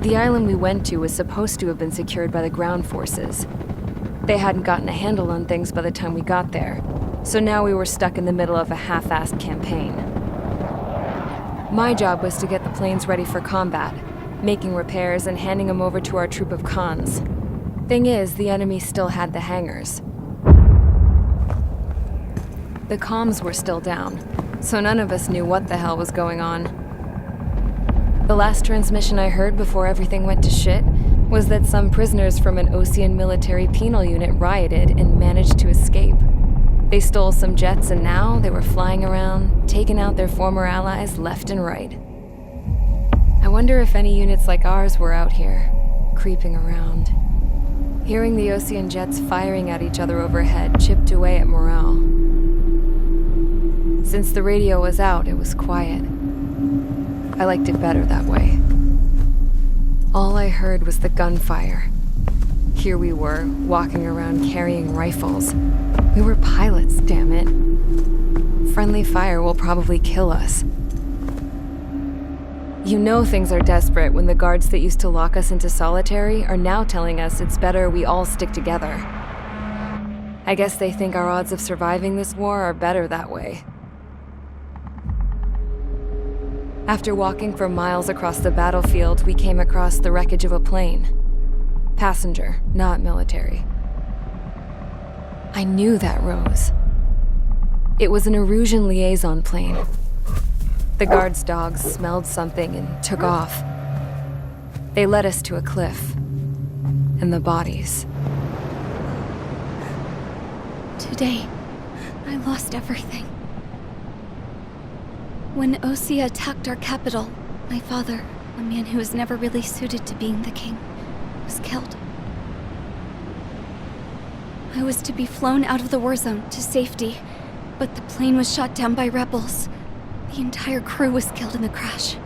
The island we went to was supposed to have been secured by the ground forces. They hadn't gotten a handle on things by the time we got there, so now we were stuck in the middle of a half-assed campaign. My job was to get the planes ready for combat, making repairs and handing them over to our troop of cons. Thing is, the enemy still had the hangars. The comms were still down, so none of us knew what the hell was going on. The last transmission I heard before everything went to shit was that some prisoners from an Osean military penal unit rioted and managed to escape. They stole some jets and now they were flying around, taking out their former allies left and right. I wonder if any units like ours were out here, creeping around. Hearing the Osean jets firing at each other overhead chipped away at morale. Since the radio was out, it was quiet. I liked it better that way. All I heard was the gunfire. Here we were, walking around carrying rifles. We were pilots, damn it. Friendly fire will probably kill us. You know things are desperate when the guards that used to lock us into solitary are now telling us it's better we all stick together. I guess they think our odds of surviving this war are better that way. After walking for miles across the battlefield, we came across the wreckage of a plane. Passenger, not military. I knew that rose. It was an Erusian liaison plane. The guard's dogs smelled something and took off. They led us to a cliff. And the bodies. Today, I lost everything. When Osea attacked our capital, my father, a man who was never really suited to being the king, was killed. I was to be flown out of the war zone to safety, but the plane was shot down by rebels. The entire crew was killed in the crash.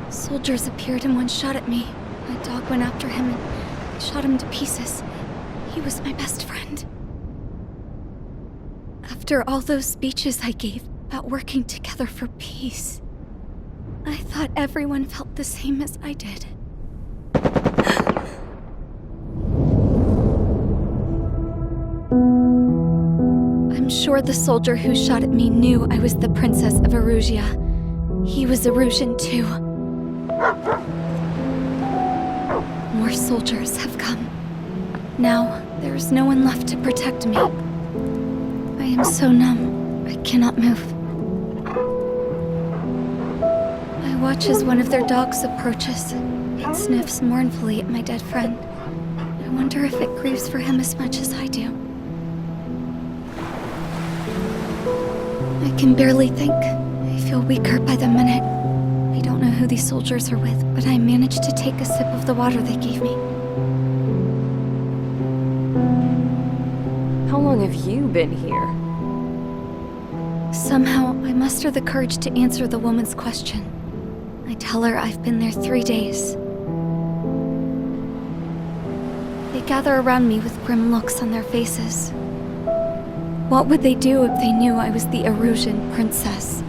Soldiers appeared and one shot at me. My dog went after him and shot him to pieces. He was my best friend. After all those speeches I gave about working together for peace, I thought everyone felt the same as I did. I'm sure the soldier who shot at me knew I was the Princess of Erusia. He was Erusian too. More soldiers have come. Now, there is no one left to protect me. I am so numb, I cannot move. I watch as one of their dogs approaches. It sniffs mournfully at my dead friend. I wonder if it grieves for him as much as I do. I can barely think. I feel weaker by the minute. I don't know who these soldiers are with, but I managed to take a sip of the water they gave me. How long have you been here? Somehow, I muster the courage to answer the woman's question. I tell her I've been there 3 days. They gather around me with grim looks on their faces. What would they do if they knew I was the Erusian princess?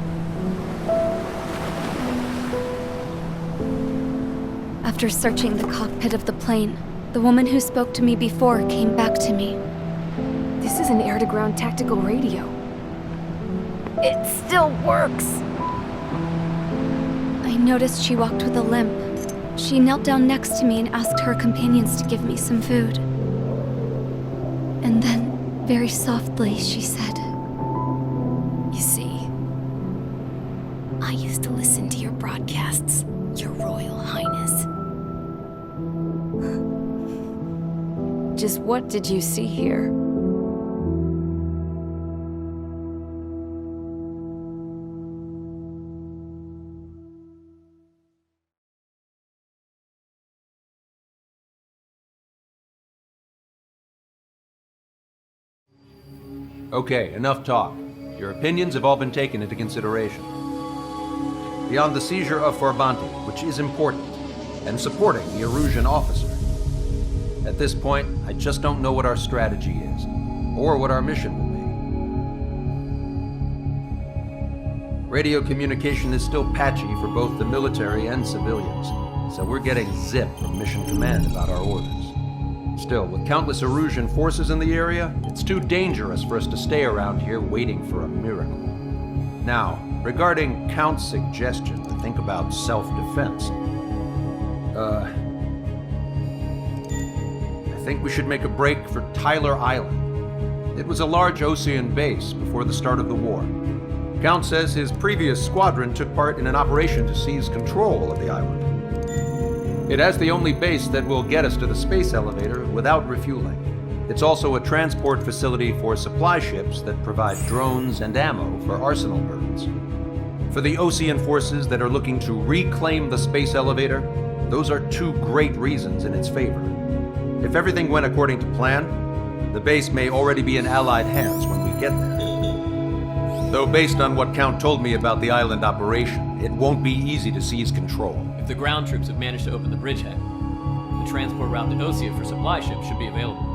After searching the cockpit of the plane, the woman who spoke to me before came back to me. This is an air-to-ground tactical radio. It still works! I noticed she walked with a limp. She knelt down next to me and asked her companions to give me some food. And then, very softly, she said, You see, I used to listen to your broadcasts, Your Royal Highness. Just what did you see here? Okay, enough talk. Your opinions have all been taken into consideration. Beyond the seizure of Forbanti, which is important, and supporting the Erusian officer. At this point, I just don't know what our strategy is, or what our mission will be. Radio communication is still patchy for both the military and civilians, so we're getting zip from Mission Command about our orders. Still, with countless Erusian forces in the area, it's too dangerous for us to stay around here waiting for a miracle. Now, regarding Count's suggestion to think about self-defense, I think we should make a break for Tyler Island. It was a large Osean base before the start of the war. Count says his previous squadron took part in an operation to seize control of the island. It has the only base that will get us to the space elevator without refueling. It's also a transport facility for supply ships that provide drones and ammo for arsenal birds. For the Osean forces that are looking to reclaim the space elevator, those are two great reasons in its favor. If everything went according to plan, the base may already be in Allied hands when we get there. Though based on what Count told me about the island operation, it won't be easy to seize control. If the ground troops have managed to open the bridgehead, the transport route to Osea for supply ships should be available.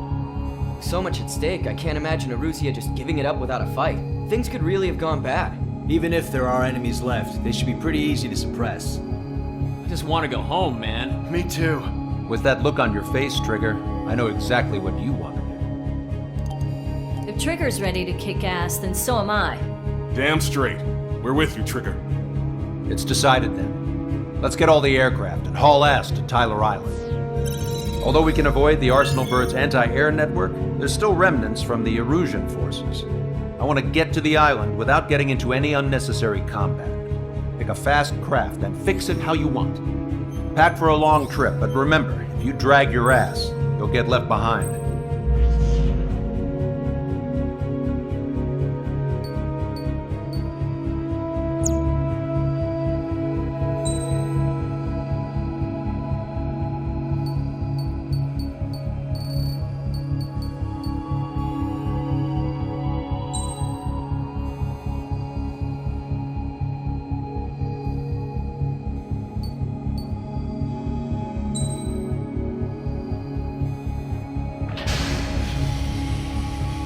So much at stake, I can't imagine Erusia just giving it up without a fight. Things could really have gone bad. Even if there are enemies left, they should be pretty easy to suppress. I just want to go home, man. Me too. With that look on your face, Trigger, I know exactly what you want to do. If Trigger's ready to kick ass, then so am I. Damn straight. We're with you, Trigger. It's decided then. Let's get all the aircraft and haul ass to Tyler Island. Although we can avoid the Arsenal Bird's anti-air network, there's still remnants from the Erusian forces. I want to get to the island without getting into any unnecessary combat. Pick a fast craft and fix it how you want. Pack for a long trip, but remember, if you drag your ass, you'll get left behind.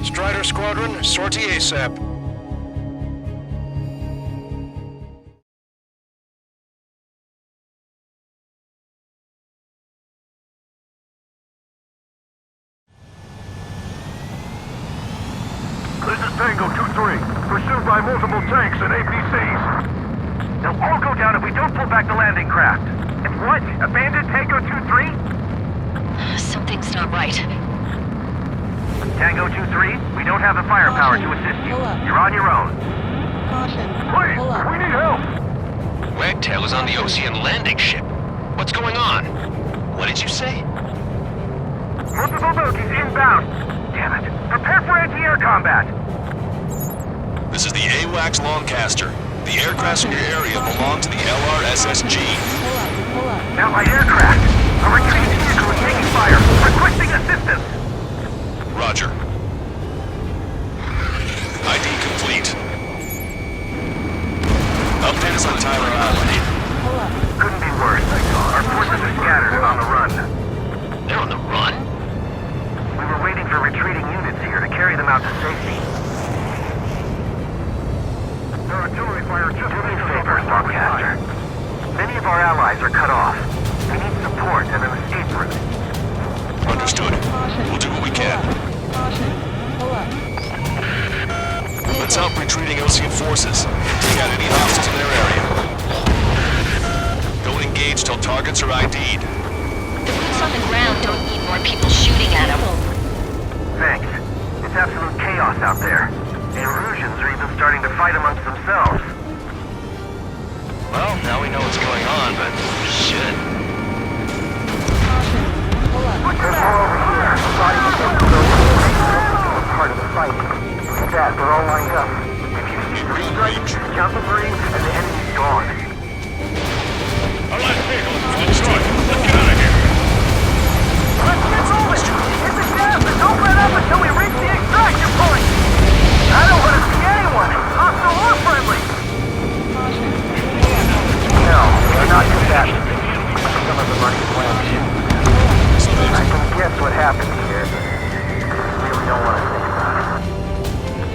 Strider Squadron, sortie ASAP. This is Tango 2-3, pursued by multiple tanks and APCs. They'll all go down if we don't pull back the landing craft. And what? Abandoned Tango 2-3? Something's not right. Tango 2-3, we don't have the firepower to assist you. You're on your own. Please, we need help! Wagtail is on the Osean landing ship. What's going on? What did you say? Multiple bogeys inbound. Damn it. Prepare for anti-air combat. This is the AWACS Longcaster. The aircrafts in your area belong to the LRSSG. Allied aircraft. A retreating vehicle is taking fire. Requesting assistance. Roger. ID complete. Update us on Tyler Island. Couldn't be worse. Our forces are scattered and on the run. They're on the run? We were waiting for retreating units here to carry them out to safety. Their artillery fire just do me a favor, Longcaster. Many of our allies are cut off. We need support and an escape route. Understood. We'll do what we can. Let's help retreating Osean forces. Take out any hostiles in their area. Don't engage till targets are ID'd. The boots on the ground don't need more people shooting at them. Thanks. It's absolute chaos out there. The Erusians are even starting to fight amongst themselves. Well, now we know what's going on, but shit. There's more over here. Bodies of part of the fight. Stat, they're all lined up. If you see three strikes, count the three, and the enemy's gone. Allied vehicle is on strike. Let's get out of here. Let's get moving! Hit the gas and don't let up until we reach the extraction point! I don't want to see anyone, hostile or friendly! No, they're not combatants. Some of them are flash. I can guess what happened here, but I really don't want to think about it.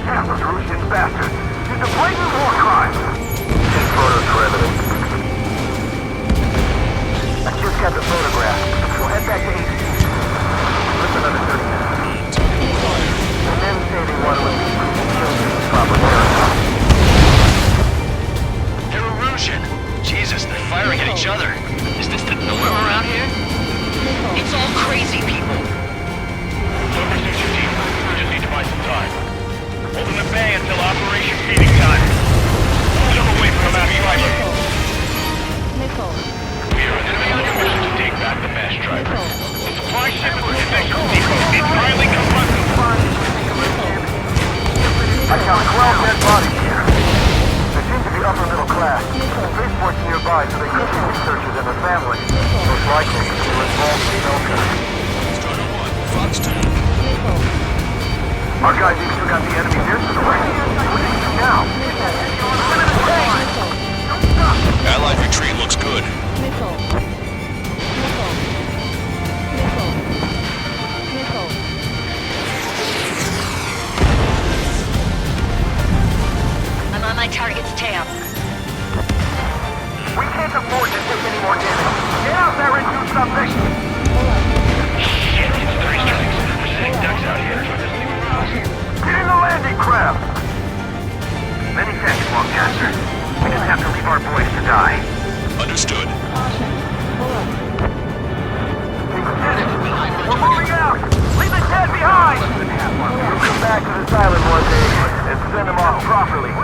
Yeah, those Russians spaceport's nearby, so they could be researchers and their families. Most likely, they were involved in the military. Strider 1, Fox 2. Our guys even still got the enemy near to the right. What do you do now? Allied retreat looks good. I'm on my target's tail. We can't afford to take any more damage. Get out there and do something! Shit, it's 3 strikes. We're sitting ducks out here. Get in the landing craft! Many thanks, Longcaster. We didn't have to leave our boys to die. Understood. We're moving out! Leave the dead behind! We'll come back to this island one day and send them off properly.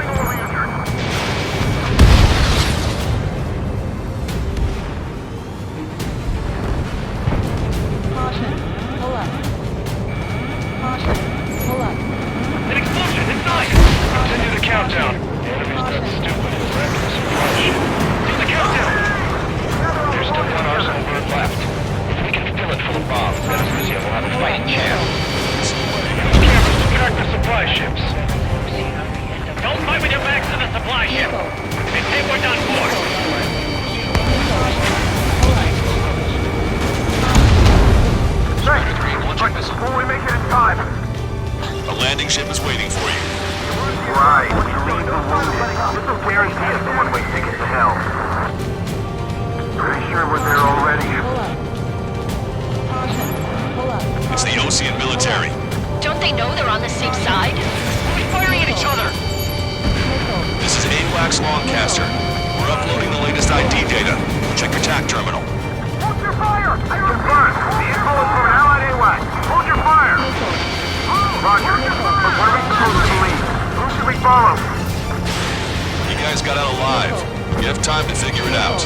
An explosion inside! Continue the countdown. The enemy's done stupid and reckless approach. See the countdown! There's still one arsenal bird left. If we can fill it full of bombs, then Elysia will have a fighting chance. Use cameras to track the supply ships. Don't fight with your backs to the supply ship! They say we're done for! Will we make it in time? A landing ship is waiting for you. Right, we leave the wounded. This will guarantee us a one-way ticket to hell. Pretty sure we're there already. It's the Ocean military. Don't they know they're on the same side? We're firing at each other! This is AWACS Longcaster. We're uploading the latest ID data. Check your TAC terminal. Hold your fire! I confirm. The info is from Allied AWAC. Hold your fire! Roger. But what are we supposed to believe? Who should we follow? You guys got out alive. You have time to figure it out.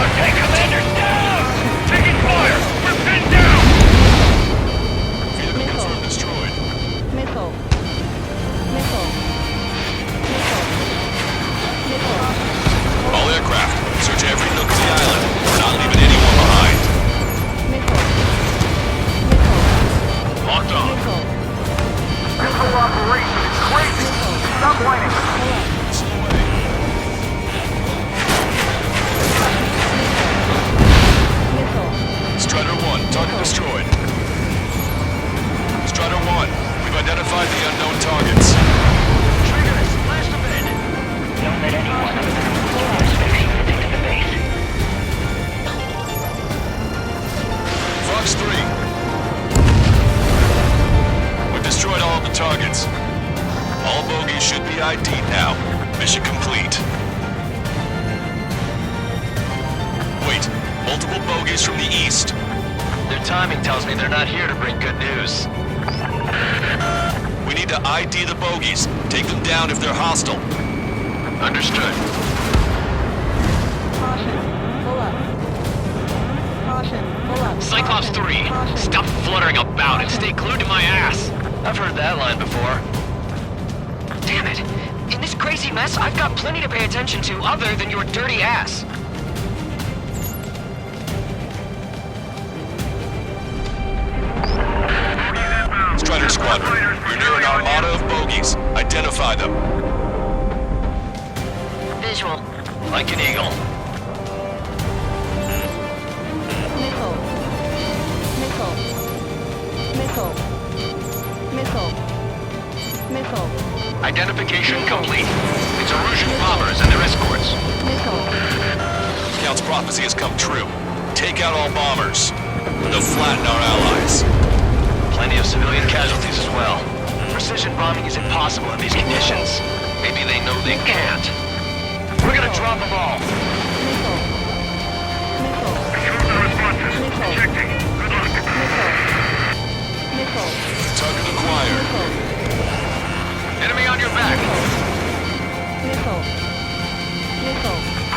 Okay, Commander, down! Taking fire! We're pinned down! Vehicle confirmed destroyed. All aircraft, search every nook of the island. We're not leaving anyone behind. Locked on. This whole operation is crazy. Stop whining. Strider 1, target destroyed. Strider 1, we've identified the unknown targets. Triggers, flash the bed! Don't let anyone other than a inspection into the base. Fox 3. We've destroyed all of the targets. All bogeys should be ID'd now. Mission complete. Wait, multiple bogeys from the east? Their timing tells me they're not here to bring good news. We need to ID the bogeys. Take them down if they're hostile. Understood. Cyclops 3, stop fluttering about and stay glued to my ass. I've heard that line before. Damn it. In this crazy mess, I've got plenty to pay attention to other than your dirty ass. Strider Squadron, you're near an armada of bogeys. Identify them. Visual. Like an eagle. Identification complete. It's Erusian bombers and their escorts. Scout's prophecy has come true. Take out all bombers. They'll flatten our allies. Plenty of civilian casualties as well. Precision bombing is impossible in these conditions. Maybe they know they can't. We're gonna drop them all. Checking. Good luck. Target acquired. Enemy on your back.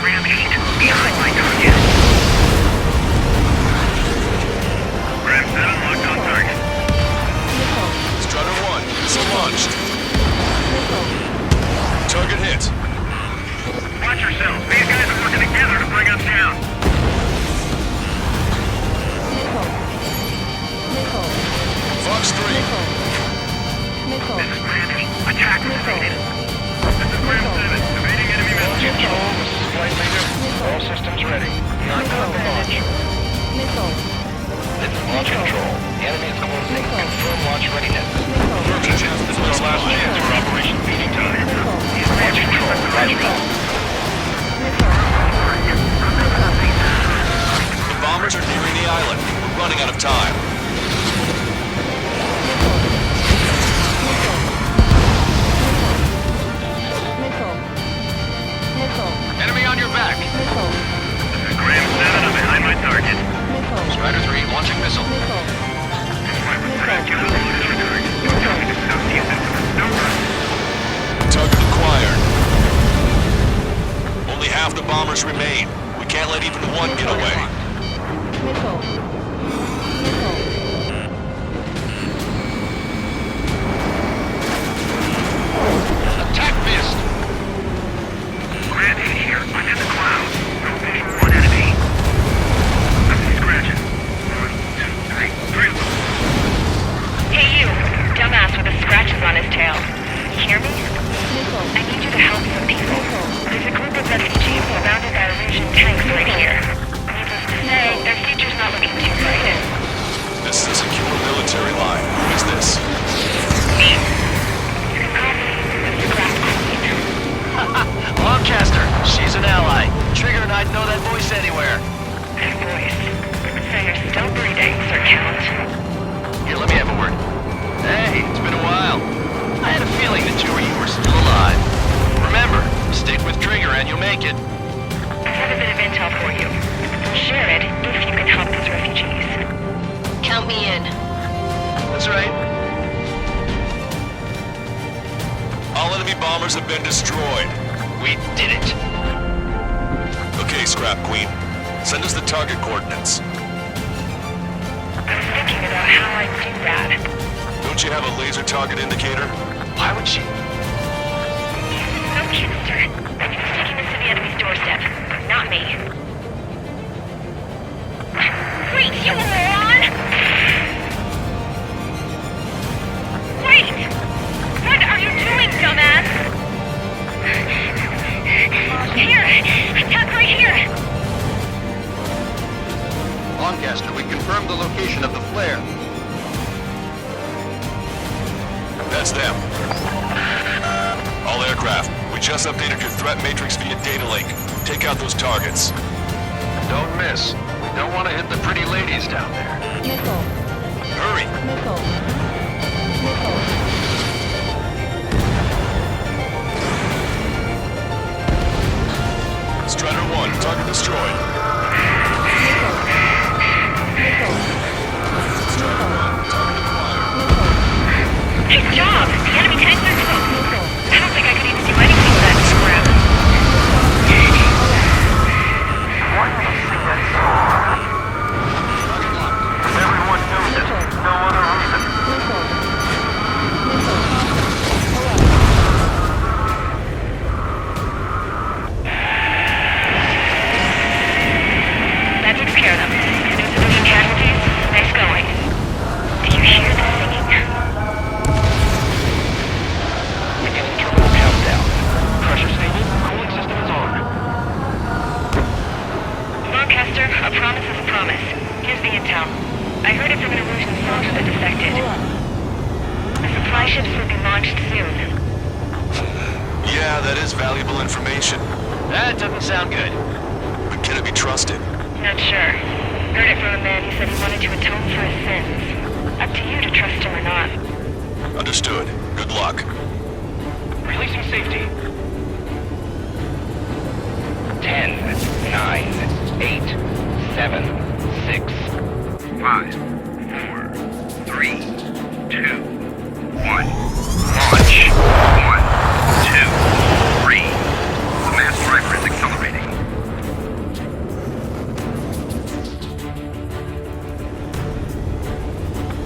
Ram 8, behind my target. Ram 7, locked on target. Strider 1, missile launched. Target hit. evaded. This is Graham 7, evading enemy missile. Control, this is Flight Leader. All systems ready. Not going to launch. This is Launch Control. The enemy is closing. Confirm launch readiness. This is our last chance for Operation Feeding Time. Launch Control, roger. The bombers are nearing the island. We're running out of time. Enemy on your back. This is Graham 7, I'm behind my target. Strider 3, launching missile. Target acquired. Only half the bombers remain. We can't let even one get away. Attack missed. Grant here, I'm in the clouds. No vision, one enemy. I see scratching. 1, 2, 3, 3 of them. Hey you, dumbass with the scratches on his tail. You hear me? I need you to help some people. There's a group of refugees surrounded by Eurasian tanks right here. Needless to say, their future's not looking too bright. This is a secure military line. Who is this? Me. You can call me the Scrap Queen. Longcaster, she's an ally. Trigger and I'd know that voice anywhere. Good voice. So you're still breathing, Sir Count. Here, let me have a word. Hey, it's been a while. I had a feeling the two of you were still alive. Remember, stick with Trigger and you'll make it. I have a bit of intel for you. Share it if you can help these refugees. Count me in. That's right. All enemy bombers have been destroyed. We did it. Okay, Scrap Queen. Send us the target coordinates. I was thinking about how I'd do that. Don't you have a laser target indicator? Why would she? No, Kinister. He's taking us to the enemy's doorstep. Not me. Wait, you moron! Wait! What are you doing, dumbass? Here! Attack right here! Lancaster, we confirmed the location of the flare. That's them. All aircraft, we just updated your threat matrix via data link. Take out those targets. Don't miss. We don't want to hit the pretty ladies down there. Hurry! Strider 1, target destroyed. Strider 1, target acquired. Good job! The enemy tanks are close. I don't think I could even do anything with that scrap. Everyone knows it. No other reason. That takes care of them. No civilian casualties. Nice going. Do you hear the singing? Beginning terminal countdown. Pressure stable, cooling system is on. Lancaster, a promise is a promise. Here's the intel. I heard it from an Eurasian soldier that defected. The supply ships will be launched soon. Yeah, that is valuable information. That doesn't sound good. But can it be trusted? Not sure. Heard it from a man who said he wanted to atone for his sins. Up to you to trust him or not. Understood. Good luck. Releasing safety. 10, 9, 8, 7, 6, 5, 4, 3, 2, 1. Launch. 1, 2, 3. The mass driver is accelerating.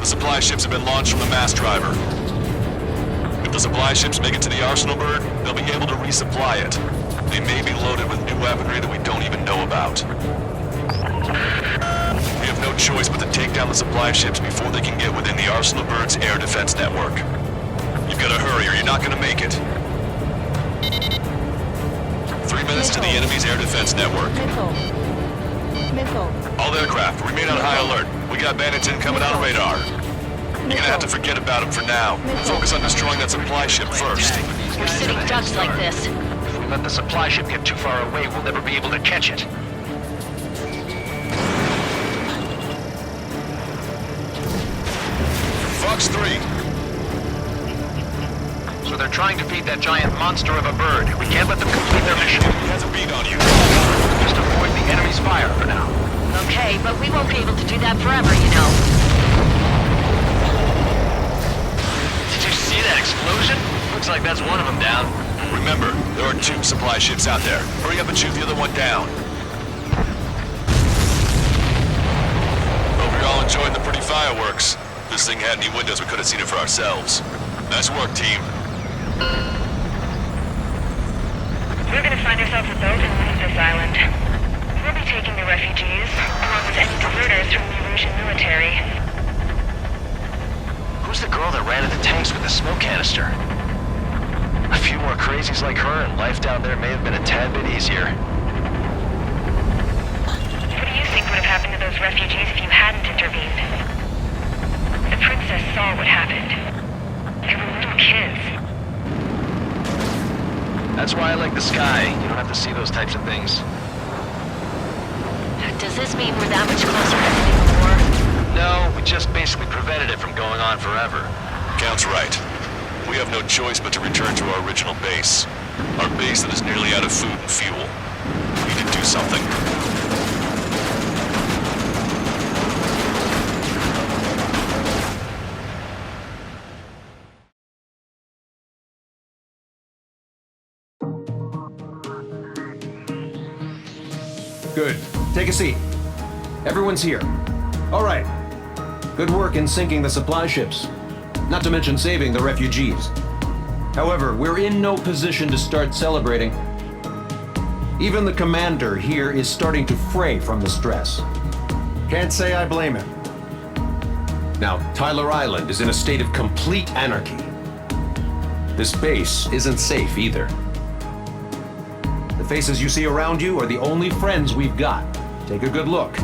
The supply ships have been launched from the mass driver. If the supply ships make it to the arsenal bird, they'll be able to resupply it. They may be loaded with new weaponry that we don't even know about. We have no choice but to take down the supply ships before they can get within the arsenal bird's air defense network. You've got to hurry or you're not going to make it. 3 minutes to the enemy's air defense network. All aircraft, remain on high alert. We got bandits incoming on radar. You're gonna have to forget about them for now. Focus on destroying that supply ship first. We're sitting ducks like this. If we let the supply ship get too far away, we'll never be able to catch it. Fox 3. So they're trying to feed that giant monster of a bird. We can't let them complete their mission. He has a bead on you. Just avoid the enemy's fire for now. Okay, but we won't be able to do that forever, you know. Did you see that explosion? Looks like that's one of them down. Remember, there are 2 supply ships out there. Hurry up and shoot the other one down. Hope you're all enjoying the pretty fireworks. If this thing had any windows, we could have seen it for ourselves. Nice work, team. We're gonna find ourselves a boat and leave this island. We'll be taking the refugees, along with any deserters from the Erusian military. Who's the girl that ran at the tanks with the smoke canister? A few more crazies like her, and life down there may have been a tad bit easier. What do you think would have happened to those refugees if you hadn't intervened? The princess saw what happened. They were little kids. That's why I like the sky. You don't have to see those types of things. Does this mean we're that much closer than before? No, we just basically prevented it from going on forever. Count's right. We have no choice but to return to our original base. Our base that is nearly out of food and fuel. We need to do something. Good. Take a seat. Everyone's here. All right. Good work in sinking the supply ships. Not to mention saving the refugees. However, we're in no position to start celebrating. Even the commander here is starting to fray from the stress. Can't say I blame him. Now, Tyler Island is in a state of complete anarchy. This base isn't safe either. The faces you see around you are the only friends we've got. Take a good look.